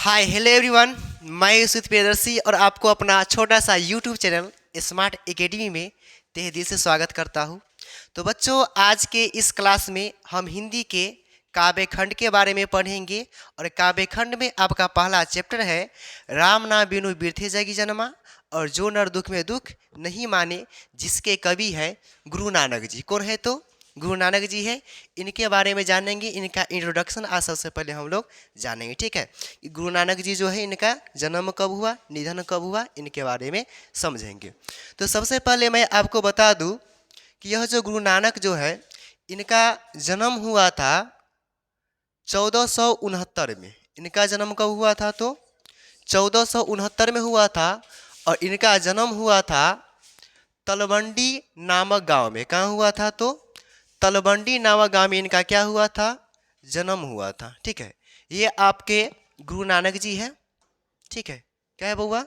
Hi hello everyone. मैं यूसुफ प्रियदर्शी और आपको अपना छोटा सा यूट्यूब चैनल स्मार्ट एकेडमी में तहे दिल से स्वागत करता हूँ। तो बच्चों, आज के इस क्लास में हम हिंदी के काव्य खंड के बारे में पढ़ेंगे और काव्य खंड में आपका पहला चैप्टर है राम ना बिनु बिरथे जगी जन्मा और जो नर दुख में दुख नहीं माने, जिसके कवि है गुरु नानक जी। कौन है? तो गुरु नानक जी है। इनके बारे में जानेंगे, इनका इंट्रोडक्शन आज सबसे पहले हम लोग जानेंगे। ठीक है, कि गुरु नानक जी जो है इनका जन्म कब हुआ, निधन कब हुआ, इनके बारे में समझेंगे। तो सबसे पहले मैं आपको बता दूं कि यह जो गुरु नानक जो है इनका जन्म हुआ था 1469 में। इनका जन्म कब हुआ था? तो 1469 में हुआ था और इनका जन्म हुआ था तलवंडी नामक गांव में। कहाँ हुआ था? तो तलवंडी नामक गांव में इनका क्या हुआ था? जन्म हुआ था। ठीक है, ये आपके गुरु नानक जी है। ठीक है, क्या है बउआ?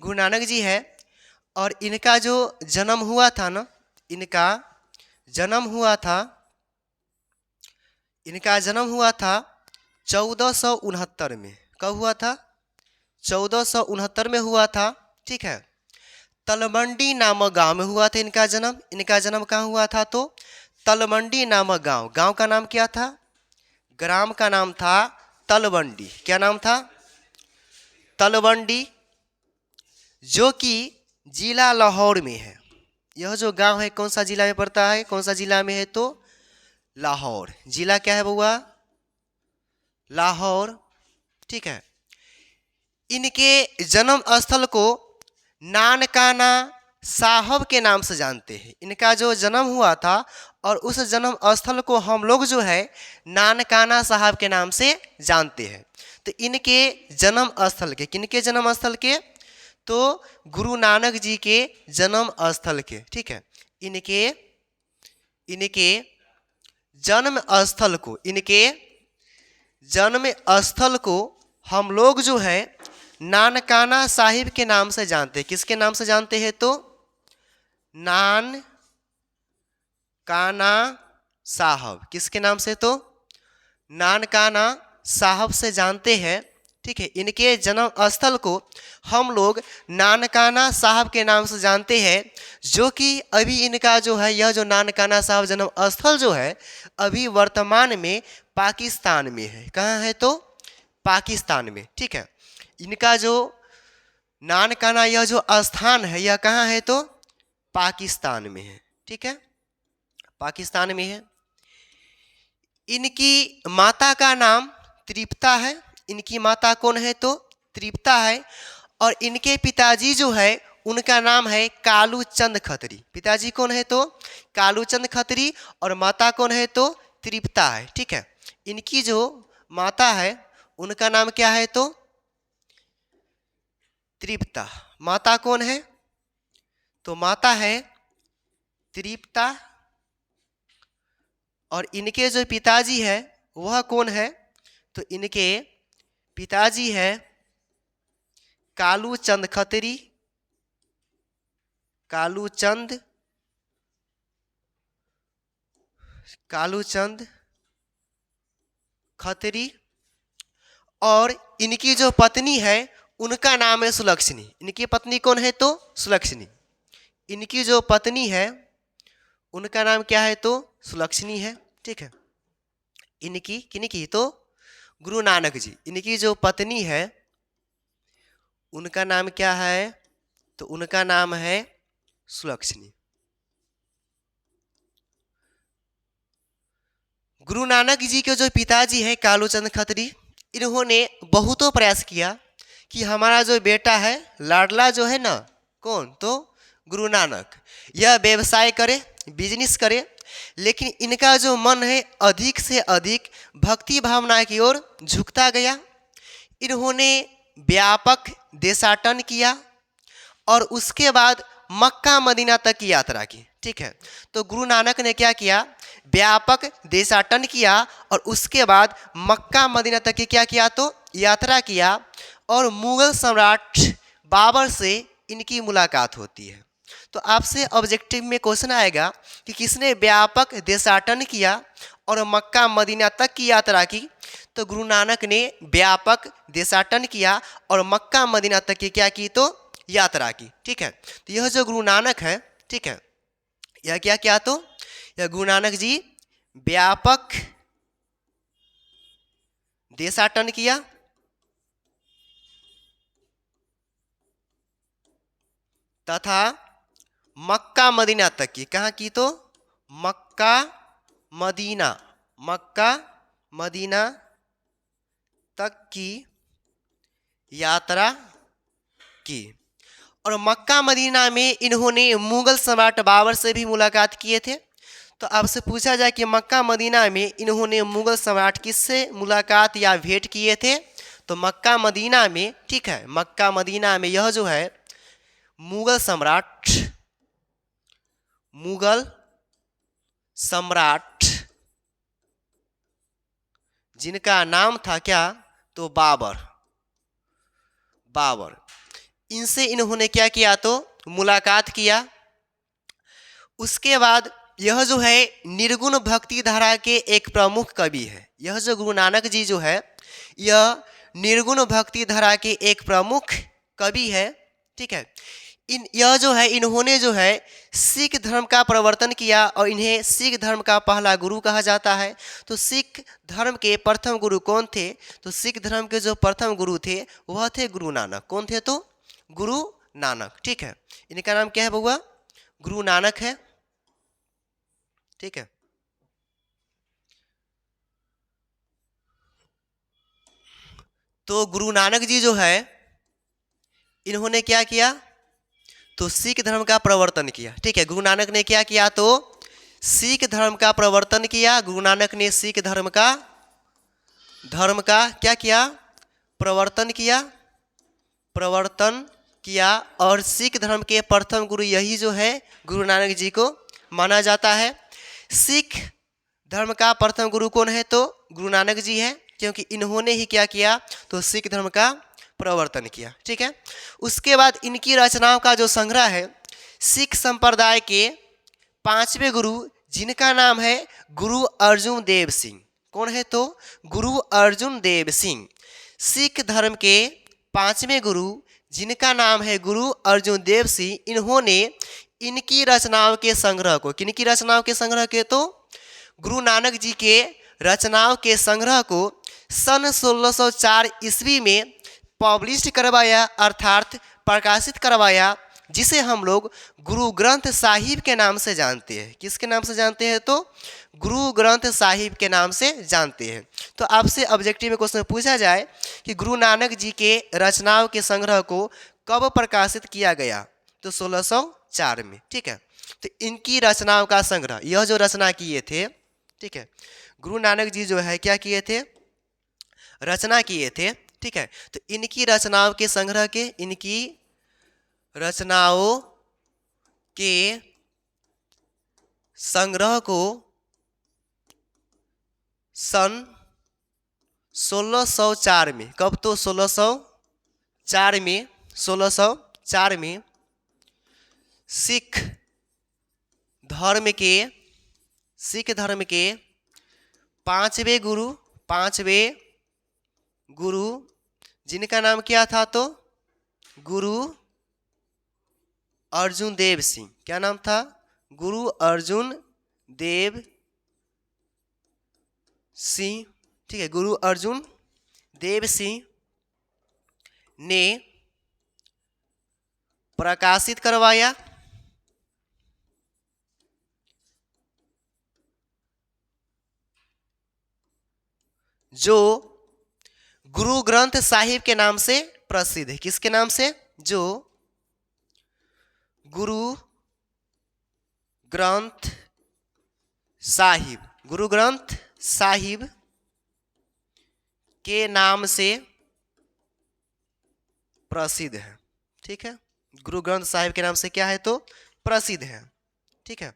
गुरु नानक जी है। और इनका जो जन्म हुआ था ना, इनका जन्म हुआ था 1469 में। कब हुआ था? 1469 में हुआ था। ठीक है, तलवंडी नामक गांव में हुआ था इनका जन्म। इनका जन्म कहाँ हुआ था? तो तलवंडी नामक गांव। गांव का नाम क्या था? ग्राम का नाम था तलवंडी। क्या नाम था? तलवंडी, जो कि जिला लाहौर में है। यह जो गांव है कौन सा जिला में पड़ता है? कौन सा जिला में है? तो लाहौर। जिला क्या है बउआ? लाहौर। ठीक है, इनके जन्म स्थल को नानकाना साहब के नाम से जानते हैं। इनका जो जन्म हुआ था और उस जन्म स्थल को हम लोग जो है नानकाना साहब के नाम से जानते हैं। तो इनके जन्म स्थल के, किनके जन्म स्थल के? तो गुरु नानक जी के जन्म स्थल के। ठीक है, इनके जन्म स्थल को, इनके जन्म स्थल को हम लोग जो है नानकाना साहिब के नाम से जानते हैं। किसके नाम से जानते हैं? तो नानकाना साहब। किसके नाम से? तो नानकाना साहब से जानते हैं। ठीक है, इनके जन्म स्थल को हम लोग नानकाना साहब के नाम से जानते हैं, जो कि अभी इनका जो है यह जो नानकाना साहब जन्म स्थल जो है अभी वर्तमान में पाकिस्तान में है। कहाँ है? तो पाकिस्तान में। ठीक है, इनका जो नानकाना यह जो स्थान है यह कहाँ है? तो पाकिस्तान में है। ठीक है, पाकिस्तान में है। इनकी माता का नाम तृप्ता है। इनकी माता कौन है? तो तृप्ता है। और इनके पिताजी जो है उनका नाम है कालूचंद खत्री। पिताजी कौन है? तो कालूचंद खत्री। और माता कौन है? तो तृप्ता है। ठीक है, इनकी जो माता है उनका नाम क्या है? तो तृप्ता। माता कौन है? तो माता है तृप्ता। और इनके जो पिताजी है वह कौन है? तो इनके पिताजी है कालूचंद खत्री। कालूचंद खत्री। और इनकी जो पत्नी है उनका नाम है सुलक्षणी। इनकी पत्नी कौन है? तो सुलक्षणी। इनकी जो पत्नी है उनका नाम क्या है? तो सुलक्षणी है। ठीक है, इनकी किनकी? तो गुरु नानक जी। इनकी जो पत्नी है उनका नाम क्या है? तो उनका नाम है सुलक्षणी। गुरु नानक जी के जो पिताजी है कालूचंद खत्री, इन्होंने बहुतों प्रयास किया कि हमारा जो बेटा है लाडला जो है ना, कौन? तो गुरु नानक, यह व्यवसाय करे, बिजनेस करे। लेकिन इनका जो मन है अधिक से अधिक भक्ति भावना की ओर झुकता गया। इन्होंने व्यापक देशाटन किया और उसके बाद मक्का मदीना तक की यात्रा की। ठीक है, तो गुरु नानक ने क्या किया? व्यापक देशाटन किया और उसके बाद मक्का मदीना तक की क्या किया? तो यात्रा किया। और मुगल सम्राट बाबर से इनकी मुलाकात होती है। तो आपसे ऑब्जेक्टिव में क्वेश्चन आएगा कि किसने व्यापक देशाटन किया और मक्का मदीना तक की यात्रा की। तो गुरु नानक ने व्यापक देशाटन किया और मक्का मदीना तक की क्या की, तो यात्रा की। ठीक है, तो यह जो गुरु नानक है, ठीक है, यह क्या किया, तो यह गुरु नानक जी व्यापक देशाटन किया तथा मक्का मदीना तक की, कहाँ की, तो मक्का मदीना, मक्का मदीना तक की यात्रा की। और मक्का मदीना में इन्होंने मुगल सम्राट बाबर से भी मुलाकात किए थे। तो आपसे पूछा जाए कि मक्का मदीना में इन्होंने मुगल सम्राट किससे मुलाकात या भेंट किए थे, तो मक्का मदीना में, ठीक है, मक्का मदीना में यह जो है मुगल सम्राट, मुगल सम्राट जिनका नाम था क्या, तो बाबर, बाबर, इनसे इन्होंने क्या किया, तो मुलाकात किया। उसके बाद यह जो है निर्गुण भक्ति धारा के एक प्रमुख कवि है। यह जो गुरु नानक जी जो है यह निर्गुण भक्ति धारा के एक प्रमुख कवि है। ठीक है, यह जो है इन्होंने जो है सिख धर्म का प्रवर्तन किया और इन्हें सिख धर्म का पहला गुरु कहा जाता है। तो सिख धर्म के प्रथम गुरु कौन थे, तो सिख धर्म के जो प्रथम गुरु थे वह थे गुरु नानक। कौन थे, तो गुरु नानक। ठीक है, इनका नाम क्या है बउआ, गुरु नानक है। ठीक है, तो गुरु नानक जी जो है इन्होंने क्या किया, तो सिख धर्म का प्रवर्तन किया। ठीक है, गुरु नानक ने क्या किया, तो सिख धर्म का प्रवर्तन किया। गुरु नानक ने सिख धर्म का क्या किया, प्रवर्तन किया, प्रवर्तन किया। और सिख धर्म के प्रथम गुरु यही जो है गुरु नानक जी को माना जाता है। सिख धर्म का प्रथम गुरु कौन है, तो गुरु नानक जी है, क्योंकि इन्होंने ही क्या किया, तो सिख धर्म का प्रवर्तन किया। ठीक है, उसके बाद इनकी रचनाओं का जो संग्रह है, सिख संप्रदाय के पांचवें गुरु जिनका नाम है गुरु अर्जुन देव सिंह। कौन है, तो गुरु अर्जुन देव सिंह। सिख धर्म के पांचवें गुरु जिनका नाम है गुरु अर्जुन देव सिंह, इन्होंने इनकी रचनाओं के संग्रह को, किनकी रचनाओं के संग्रह के, तो गुरु नानक जी के रचनाओं के संग्रह को सन 1604 ईस्वी में पब्लिश करवाया, अर्थात प्रकाशित करवाया, जिसे हम लोग गुरु ग्रंथ साहिब के नाम से जानते हैं। किसके नाम से जानते हैं, तो गुरु ग्रंथ साहिब के नाम से जानते हैं। तो आपसे ऑब्जेक्टिव में क्वेश्चन पूछा जाए कि गुरु नानक जी के रचनाओं के संग्रह को कब प्रकाशित किया गया, तो 1604 में। ठीक है, तो इनकी रचनाओं का संग्रह, यह जो रचना किए थे, ठीक है, गुरु नानक जी जो है क्या किए थे, रचना किए थे। ठीक है, तो इनकी रचनाओं के संग्रह के, इनकी रचनाओं के संग्रह को सन 1604 में, कब, तो 1604 में, 1604 में सिख धर्म के पांचवें गुरु जिनका नाम क्या था, तो गुरु अर्जुन देव सिंह। क्या नाम था, गुरु अर्जुन देव सिंह। ठीक है, गुरु अर्जुन देव सिंह ने प्रकाशित करवाया जो गुरु ग्रंथ साहिब के नाम से प्रसिद्ध है। किसके नाम से, जो गुरु ग्रंथ साहिब, गुरु ग्रंथ साहिब के नाम से प्रसिद्ध है। ठीक है, गुरु ग्रंथ साहिब के नाम से क्या है, तो प्रसिद्ध है। ठीक है,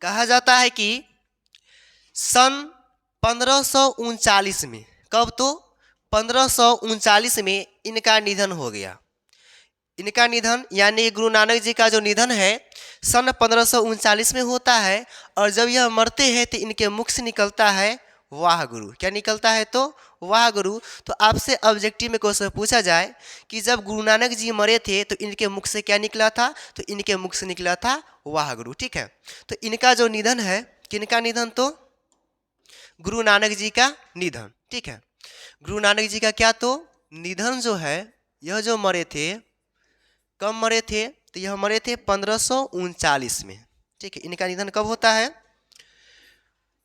कहा जाता है कि सन 1539 में, कब, तो 1539 में इनका निधन हो गया। इनका निधन यानी गुरु नानक जी का जो निधन है सन 1539 में होता है। और जब यह मरते हैं तो इनके मुख से निकलता है वाह गुरु। क्या निकलता है? तो वाह गुरु। तो आपसे ऑब्जेक्टिव में क्वेश्चन पूछा जाए कि जब गुरु नानक जी मरे थे तो इनके मुख से क्या निकला था? तो इनके मुख से निकला था वाह गुरु। ठीक है, तो इनका जो निधन है, किनका निधन? तो गुरु नानक जी का निधन। ठीक है, गुरु नानक जी का क्या तो निधन जो है, यह जो मरे थे, कब मरे थे? तो यह मरे थे 1539 में। ठीक है, इनका निधन कब होता है?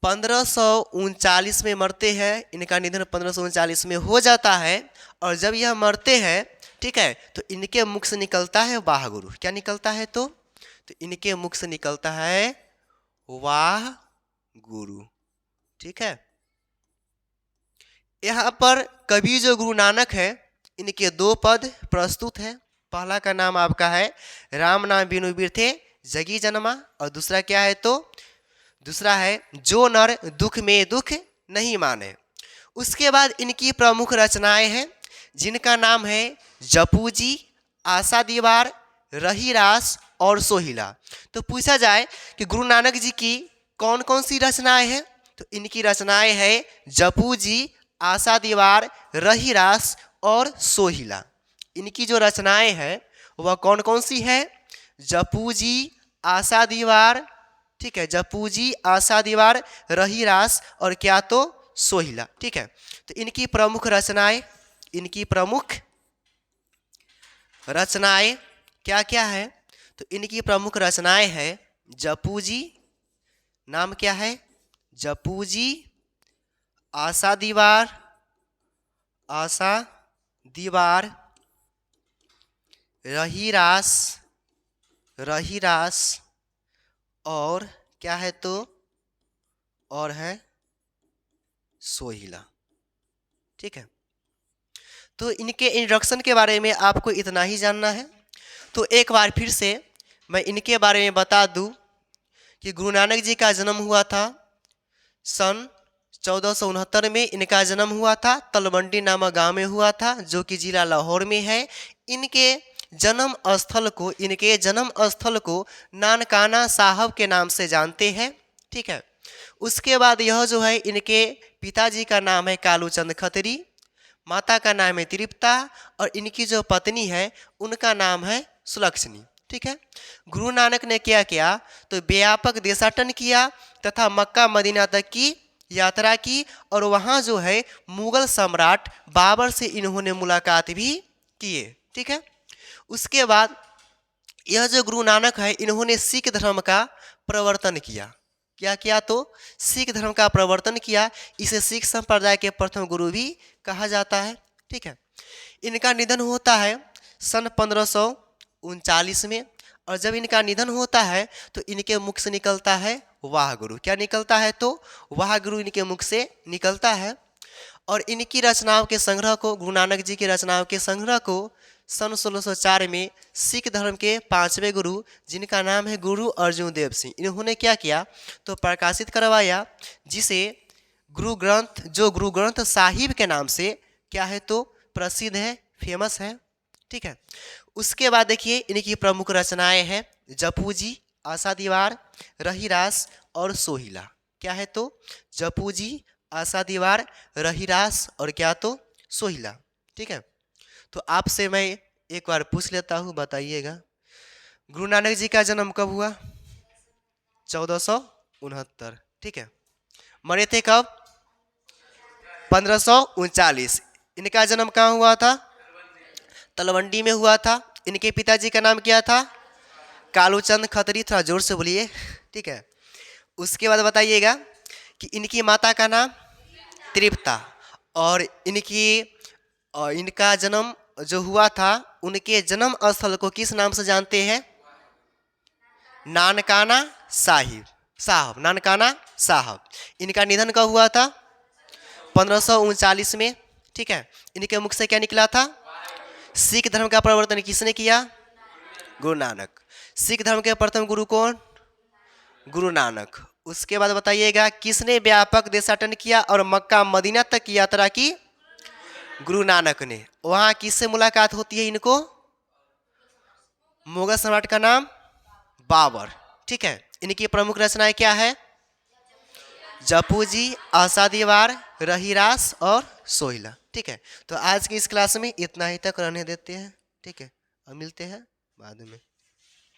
1539 में मरते हैं। इनका निधन 1539 में हो जाता है। और जब यह मरते हैं, ठीक है, तो इनके मुख से निकलता है वाह गुरु। क्या निकलता है? तो इनके मुख से निकलता है वाह गुरु। ठीक है, यहाँ पर कवि जो गुरु नानक है, इनके दो पद प्रस्तुत है। पहला का नाम आपका है राम नाम बिनु बिरथे जगी जन्मा, और दूसरा क्या है? तो दूसरा है जो नर दुख में दुख नहीं माने। उसके बाद इनकी प्रमुख रचनाएं हैं जिनका नाम है जपू जी, आशा दीवार, रहीरास और सोहिला। तो पूछा जाए कि गुरु नानक जी की कौन कौन सी रचनाएं हैं, तो इनकी रचनाएं हैं जपू जी, आशा दीवार, रहीरास और सोहिला। इनकी जो रचनाएं हैं वह कौन कौन सी है? जपू जी, आशा दीवार, ठीक है, जपू जी, आशा दीवार, रहीरास और क्या? तो सोहिला। ठीक है, तो इनकी प्रमुख रचनाएं, इनकी प्रमुख रचनाएं क्या क्या है? तो इनकी प्रमुख रचनाएं है जपू जी, नाम क्या है? जपू जी, आशा दीवार, आशा दीवार, रहीरास, रहीरास और क्या है? तो और है सोहिला। ठीक है, तो इनके इंट्रोडक्शन के बारे में आपको इतना ही जानना है। तो एक बार फिर से मैं इनके बारे में बता दूं कि गुरु नानक जी का जन्म हुआ था सन 1469 में। इनका जन्म हुआ था तलवंडी नामक गांव में हुआ था, जो कि जिला लाहौर में है। इनके जन्म स्थल को नानकाना साहब के नाम से जानते हैं। ठीक है, उसके बाद यह जो है, इनके पिताजी का नाम है कालूचंद खत्री, माता का नाम है तृप्ता और इनकी जो पत्नी है उनका नाम है सुलक्षणी। ठीक है, गुरु नानक ने क्या किया? तो व्यापक देशाटन किया तथा मक्का मदीना तक की यात्रा की और वहाँ जो है मुगल सम्राट बाबर से इन्होंने मुलाकात भी किए। ठीक है, उसके बाद यह जो गुरु नानक है, इन्होंने सिख धर्म का प्रवर्तन किया। क्या किया? तो सिख धर्म का प्रवर्तन किया। इसे सिख संप्रदाय के प्रथम गुरु भी कहा जाता है। ठीक है, इनका निधन होता है सन 1539 में। और जब इनका निधन होता है तो इनके मुख से निकलता है वाह गुरु। क्या निकलता है? तो वाह गुरु इनके मुख से निकलता है। और इनकी रचनाओं के संग्रह को, गुरु नानक जी की रचनाओं के संग्रह को सन 1604 में सिख धर्म के 5वें गुरु, जिनका नाम है गुरु अर्जुन देव सिंह, इन्होंने क्या किया? तो प्रकाशित करवाया, जिसे गुरु ग्रंथ साहिब के नाम से क्या है? तो प्रसिद्ध है, फेमस है। ठीक है, उसके बाद देखिए इनकी प्रमुख रचनाएं हैं जपू जी, आशा दीवार, रहीरास और सोहिला। क्या है? तो जपू जी, आशा दीवार, रहीरास और क्या? तो सोहिला। ठीक है, तो आपसे मैं एक बार पूछ लेता हूँ, बताइएगा गुरु नानक जी का जन्म कब हुआ? 1469। ठीक है, मरे थे कब? 1539। इनका जन्म कहाँ हुआ था? तलवंडी में हुआ था। इनके पिताजी का नाम क्या था? कालूचंद खत्री। थोड़ा जोर से बोलिए। ठीक है, उसके बाद बताइएगा कि इनकी माता का नाम तृप्ता और इनका जन्म जो हुआ था, उनके जन्म स्थल को किस नाम से जानते हैं? नानकाना साहब, नानकाना साहब। इनका निधन कब हुआ था? 1539 में। ठीक है, इनके मुख से क्या निकला था? सिख धर्म का प्रवर्तन किसने किया? गुरु नानक। सिख धर्म के प्रथम गुरु कौन? गुरु नानक। उसके बाद बताइएगा किसने व्यापक देशाटन किया और मक्का मदीना तक की यात्रा की? गुरु नानक ने। वहाँ किससे मुलाकात होती है इनको? मुगल सम्राट का नाम बाबर। ठीक है, इनकी प्रमुख रचनाएं क्या है? जपूजी, आशादीवार, रहीरास और सोहिला। ठीक है, तो आज की इस क्लास में इतना ही तक रहने देते हैं। ठीक है, अब मिलते हैं बाद में।